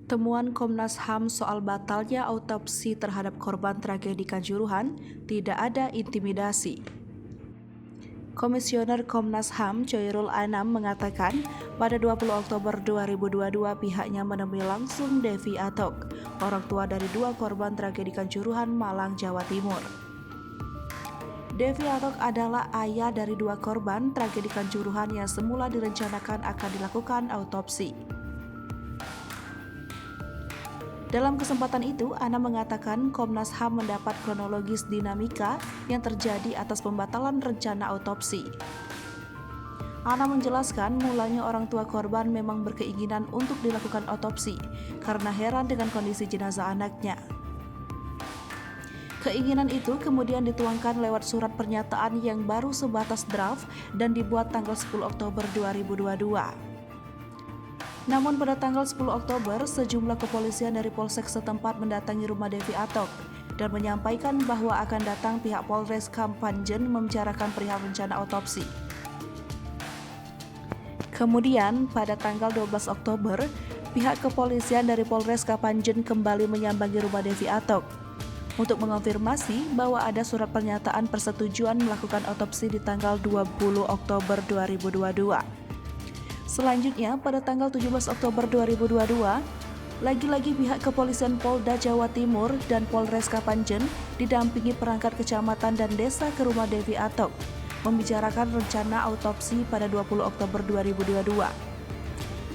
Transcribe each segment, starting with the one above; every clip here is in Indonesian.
Temuan Komnas HAM soal batalnya autopsi terhadap korban tragedi Kanjuruhan, tidak ada intimidasi. Komisioner Komnas HAM Choirul Anam mengatakan pada 20 Oktober 2022 pihaknya menemui langsung Devi Atok, orang tua dari dua korban tragedi Kanjuruhan, Malang, Jawa Timur. Devi Atok adalah ayah dari dua korban tragedi Kanjuruhan yang semula direncanakan akan dilakukan autopsi. Dalam kesempatan itu, Ana mengatakan Komnas HAM mendapat kronologis dinamika yang terjadi atas pembatalan rencana autopsi. Ana menjelaskan mulanya orang tua korban memang berkeinginan untuk dilakukan autopsi karena heran dengan kondisi jenazah anaknya. Keinginan itu kemudian dituangkan lewat surat pernyataan yang baru sebatas draft dan dibuat tanggal 10 Oktober 2022. Namun pada tanggal 10 Oktober, sejumlah kepolisian dari Polsek setempat mendatangi rumah Devi Atok dan menyampaikan bahwa akan datang pihak Polres Kapanjen membicarakan perihal rencana autopsi. Kemudian, pada tanggal 12 Oktober, pihak kepolisian dari Polres Kapanjen kembali menyambangi rumah Devi Atok untuk mengonfirmasi bahwa ada surat pernyataan persetujuan melakukan autopsi di tanggal 20 Oktober 2022. Selanjutnya, pada tanggal 17 Oktober 2022, lagi-lagi pihak kepolisian Polda Jawa Timur dan Polres Kapanjen didampingi perangkat kecamatan dan desa ke rumah Devi Atok, membicarakan rencana autopsi pada 20 Oktober 2022.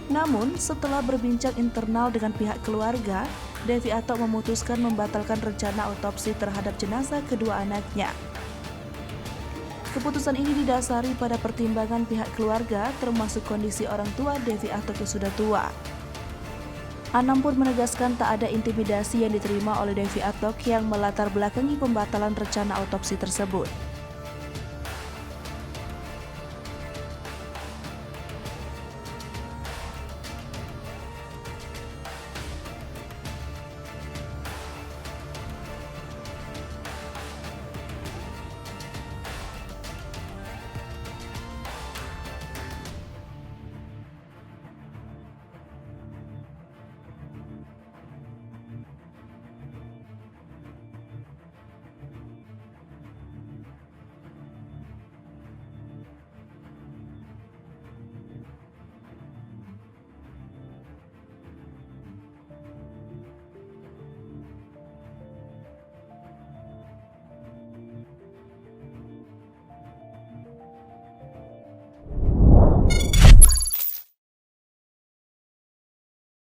Namun, setelah berbincang internal dengan pihak keluarga, Devi Atok memutuskan membatalkan rencana autopsi terhadap jenazah kedua anaknya. Keputusan ini didasari pada pertimbangan pihak keluarga, termasuk kondisi orang tua Devi Atok yang sudah tua. Anam pun menegaskan tak ada intimidasi yang diterima oleh Devi Atok yang melatar belakangi pembatalan rencana autopsi tersebut.